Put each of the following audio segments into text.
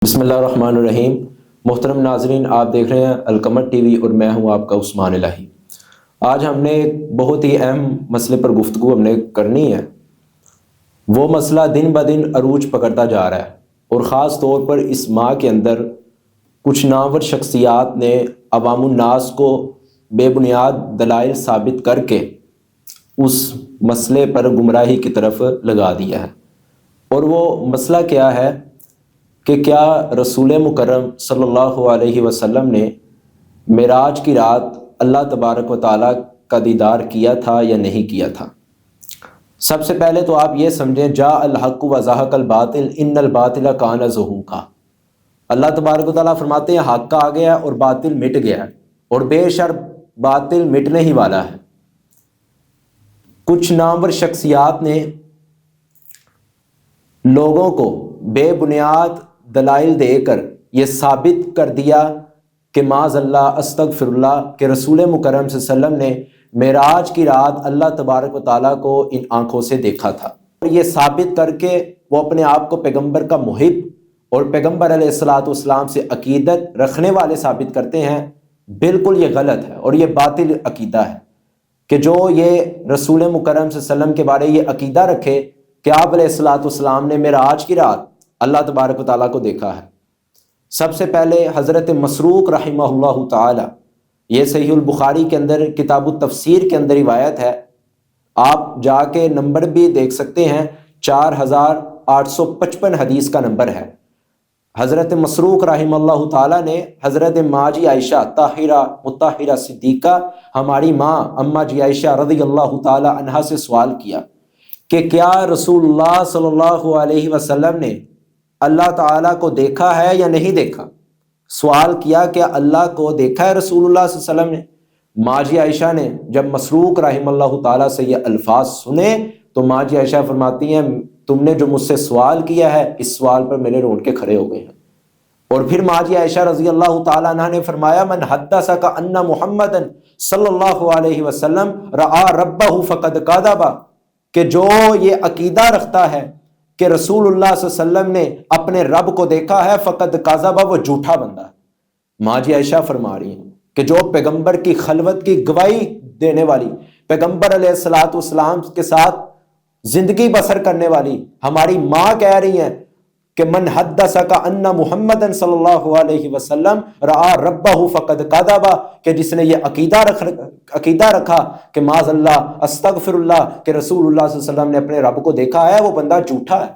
بسم اللہ الرحمن الرحیم۔ محترم ناظرین، آپ دیکھ رہے ہیں القمر ٹی وی اور میں ہوں آپ کا عثمان الہی۔ آج ہم نے ایک بہت ہی اہم مسئلے پر گفتگو ہم نے کرنی ہے۔ وہ مسئلہ دن بدن عروج پکڑتا جا رہا ہے اور خاص طور پر اس ماہ کے اندر کچھ نامور شخصیات نے عوام الناس کو بے بنیاد دلائل ثابت کر کے اس مسئلے پر گمراہی کی طرف لگا دیا ہے۔ اور وہ مسئلہ کیا ہے کہ کیا رسول مکرم صلی اللہ علیہ وسلم نے معراج کی رات اللہ تبارک و تعالیٰ کا دیدار کیا تھا یا نہیں کیا تھا؟ سب سے پہلے تو آپ یہ سمجھیں، جاء الحق وزہق الباطل ان الباطل کان زہوقا۔ اللہ تبارک و تعالیٰ فرماتے ہیں حق آ گیا اور باطل مٹ گیا، اور بے شر باطل مٹنے ہی والا ہے۔ کچھ نامور شخصیات نے لوگوں کو بے بنیاد دلائل دے کر یہ ثابت کر دیا کہ معاذ اللہ استغفر اللہ کہ رسول مکرم صلی اللہ علیہ وسلم نے معراج کی رات اللہ تبارک و تعالیٰ کو ان آنکھوں سے دیکھا تھا، اور یہ ثابت کر کے وہ اپنے آپ کو پیغمبر کا محب اور پیغمبر علیہ الصلوۃ والسلام سے عقیدت رکھنے والے ثابت کرتے ہیں۔ بالکل یہ غلط ہے اور یہ باطل عقیدہ ہے کہ جو یہ رسول مکرم صلی اللہ علیہ وسلم کے بارے یہ عقیدہ رکھے کہ آپ علیہ الصلوۃ والسلام نے معراج کی رات اللہ تبارک و تعالیٰ کو دیکھا ہے۔ سب سے پہلے حضرت مسروق رحمہ اللہ تعالی، یہ صحیح البخاری کے اندر کتاب التفسیر کے اندر روایت ہے، آپ جا کے نمبر بھی دیکھ سکتے ہیں، 4855 حدیث کا نمبر ہے۔ حضرت مسروق رحمہ اللہ تعالیٰ نے حضرت ماں جی عائشہ طاہرہ مطہرہ صدیقہ ہماری ماں اماں جی عائشہ رضی اللہ تعالی عنہا سے سوال کیا کہ کیا رسول اللہ صلی اللہ علیہ وسلم نے اللہ تعالیٰ کو دیکھا ہے یا نہیں دیکھا؟ سوال کیا کہ اللہ کو دیکھا ہے رسول اللہ صلی اللہ علیہ وسلم نے؟ ماں جی عائشہ نے جب مسروق رحم اللہ تعالیٰ سے یہ الفاظ سنے تو ماں جی عائشہ فرماتی ہیں تم نے جو مجھ سے سوال کیا ہے اس سوال پر میرے رونگٹے کھڑے ہو گئے ہیں۔ اور پھر ماں جی عائشہ رضی اللہ تعالیٰ عنہ نے فرمایا من حدثک ان محمد صلی اللہ علیہ وسلم رعا ربہ فقد کذب، کہ جو یہ عقیدہ رکھتا ہے کہ رسول اللہ صلی اللہ علیہ وسلم نے اپنے رب کو دیکھا ہے فقد کذب، وہ جھوٹا بندہ ہے۔ ماں جی عائشہ فرما رہی ہیں کہ جو پیغمبر کی خلوت کی گواہی دینے والی، پیغمبر علیہ الصلوۃ والسلام کے ساتھ زندگی بسر کرنے والی ہماری ماں کہہ رہی ہیں کہ من حدثک ان محمد صلی اللہ علیہ وسلم رعا ربہ فقد کذب، کہ جس نے یہ عقیدہ رکھا کہ معاذ اللہ استغفر اللہ کہ رسول اللہ صلی اللہ علیہ وسلم نے اپنے رب کو دیکھا ہے، وہ بندہ جھوٹا ہے۔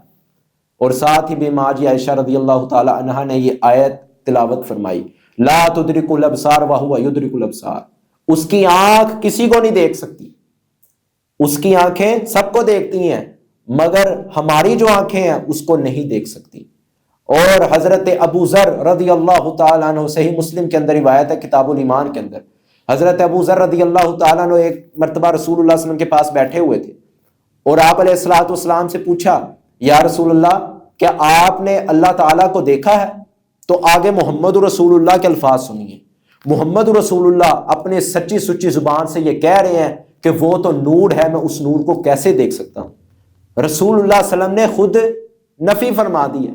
اور ساتھ ہی بھی ماں جی عائشہ رضی اللہ تعالی عنہا نے یہ آیت تلاوت فرمائی، لا تدرک الابصار وہو یدرک الابصار، اس کی آنکھ کسی کو نہیں دیکھ سکتی، اس کی آنکھیں سب کو دیکھتی ہیں مگر ہماری جو آنکھیں ہیں اس کو نہیں دیکھ سکتی۔ اور حضرت ابو ذر رضی اللہ تعالیٰ عنہ، صحیح مسلم کے اندر روایت ہے کتاب الایمان کے اندر، حضرت ابو ذر رضی اللہ تعالیٰ عنہ ایک مرتبہ رسول اللہ صلی اللہ علیہ وسلم کے پاس بیٹھے ہوئے تھے، اور آپ علیہ الصلوۃ والسلام سے پوچھا یا رسول اللہ کیا آپ نے اللہ تعالیٰ کو دیکھا ہے؟ تو آگے محمد رسول اللہ کے الفاظ سنیے۔ محمد رسول اللہ اپنے سچی سچی زبان سے یہ کہہ رہے ہیں کہ وہ تو نور ہے، میں اس نور کو کیسے دیکھ سکتا ہوں؟ رسول اللہ صلی اللہ علیہ وسلم نے خود نفی فرما دی ہے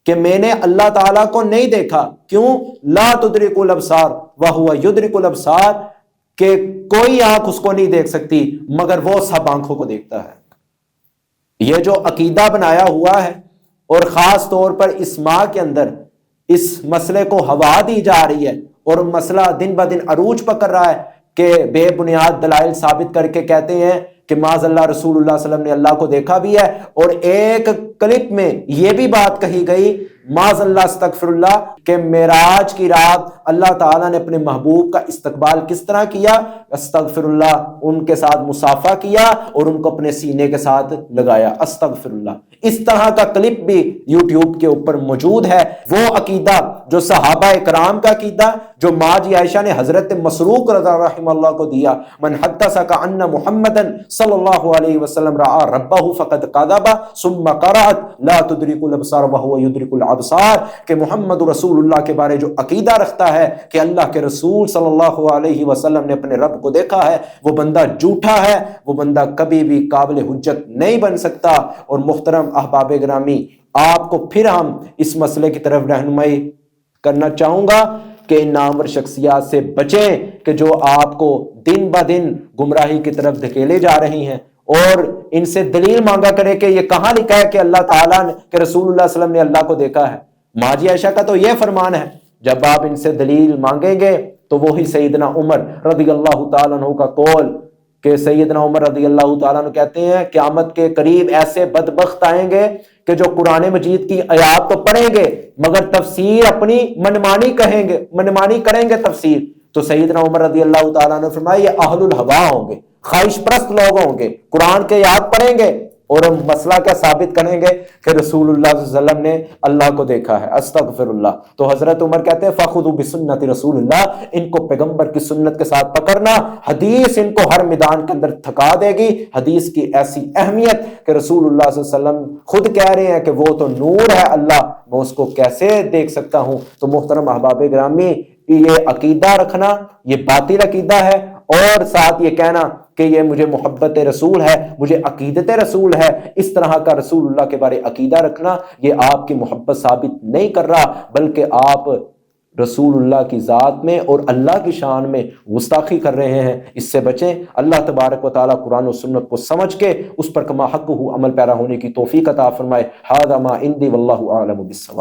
کہ میں نے اللہ تعالیٰ کو نہیں دیکھا۔ کیوں؟ لا تدرک الابصار وہو یدرک الابصار، کہ کوئی آنکھ اس کو نہیں دیکھ سکتی مگر وہ سب آنکھوں کو دیکھتا ہے۔ یہ جو عقیدہ بنایا ہوا ہے، اور خاص طور پر اس ماہ کے اندر اس مسئلے کو ہوا دی جا رہی ہے اور مسئلہ دن بدن عروج پکڑ رہا ہے کہ بے بنیاد دلائل ثابت کر کے کہتے ہیں کہ معاذ اللہ رسول اللہ صلی اللہ علیہ وسلم نے اللہ کو دیکھا بھی ہے، اور ایک کلپ میں یہ بھی بات کہی گئی معاذ اللہ استغفر اللہ کہ معراج کی رات اللہ تعالیٰ نے اپنے محبوب کا استقبال کس طرح کیا، استغفر اللہ، ان کے ساتھ مصافحہ کیا اور ان کو اپنے سینے کے ساتھ لگایا، استغفر اللہ۔ اس طرح کا کلپ بھی یوٹیوب کے اوپر موجود ہے۔ وہ عقیدہ جو صحابہ کرام کا عقیدہ جو ماں جی عائشہ نے حضرت مسروق رحمہ اللہ کو دیا، من حدثک ان محمد صلی اللہ علیہ وسلم رعا ربہ فقد کذب ثم قرأت لا تدرک الابصار وہو یدرک الابصار، کہ محمد رسول اللہ کے بارے جو عقیدہ رکھتا ہے کہ اللہ کے رسول صلی اللہ علیہ وسلم نے اپنے رب کو دیکھا ہے، وہ بندہ جھوٹا ہے، وہ بندہ کبھی بھی قابل حجت نہیں بن سکتا۔ اور محترم احباب گرامی، آپ کو پھر ہم اس مسئلے کی طرف رہنمائی کرنا چاہوں گا کہ ان نامور شخصیات سے بچیں کہ جو آپ کو دن بہ دن گمراہی کی طرف دھکیلے جا رہی ہیں، اور ان سے دلیل مانگا کرے کہ یہ کہاں لکھا ہے کہ اللہ تعالیٰ نے، کہ رسول اللہ صلی اللہ علیہ وسلم نے اللہ کو دیکھا ہے۔ ماں جی عائشہ کا تو یہ فرمان ہے، جب آپ ان سے دلیل مانگیں گے تو وہی سیدنا عمر رضی اللہ تعالیٰ عنہ کا قول کہ سیدنا عمر رضی اللہ تعالیٰ عنہ کہتے ہیں قیامت کے قریب ایسے بدبخت آئیں گے کہ جو قرآن مجید کی آیات تو پڑھیں گے مگر تفسیر اپنی منمانی کہیں گے، منمانی کریں گے تفسیر۔ تو سیدنا عمر رضی اللہ تعالیٰ نے فرمایا یہ اہل الہوا ہوں گے، خواہش پرست لوگ ہوں گے، قرآن کے آیات پڑھیں گے اور ہم مسئلہ کیا ثابت کریں گے کہ رسول اللہ صلی اللہ علیہ وسلم نے اللہ کو دیکھا ہے۔ استغفر اللہ۔ تو حضرت عمر کہتے ہیں فَخُذُوا بِسُنَّةِ رسول اللہ، ان کو پیغمبر کی سنت کے ساتھ پکڑنا، حدیث ان کو ہر میدان کے اندر تھکا دے گی۔ حدیث کی ایسی اہمیت کہ رسول اللہ صلی اللہ علیہ وسلم خود کہہ رہے ہیں کہ وہ تو نور ہے اللہ، میں اس کو کیسے دیکھ سکتا ہوں۔ تو محترم احباب گرامی، یہ عقیدہ رکھنا یہ باطل عقیدہ ہے، اور ساتھ یہ کہنا کہ یہ مجھے محبت رسول ہے، مجھے عقیدت رسول ہے، اس طرح کا رسول اللہ کے بارے عقیدہ رکھنا یہ آپ کی محبت ثابت نہیں کر رہا، بلکہ آپ رسول اللہ کی ذات میں اور اللہ کی شان میں گستاخی کر رہے ہیں۔ اس سے بچیں۔ اللہ تبارک و تعالیٰ قرآن و سنت کو سمجھ کے اس پر کما حق عمل پیرا ہونے کی توفیق عطا فرمائے۔ ھذا ما عندی واللہ اعلم بالصواب۔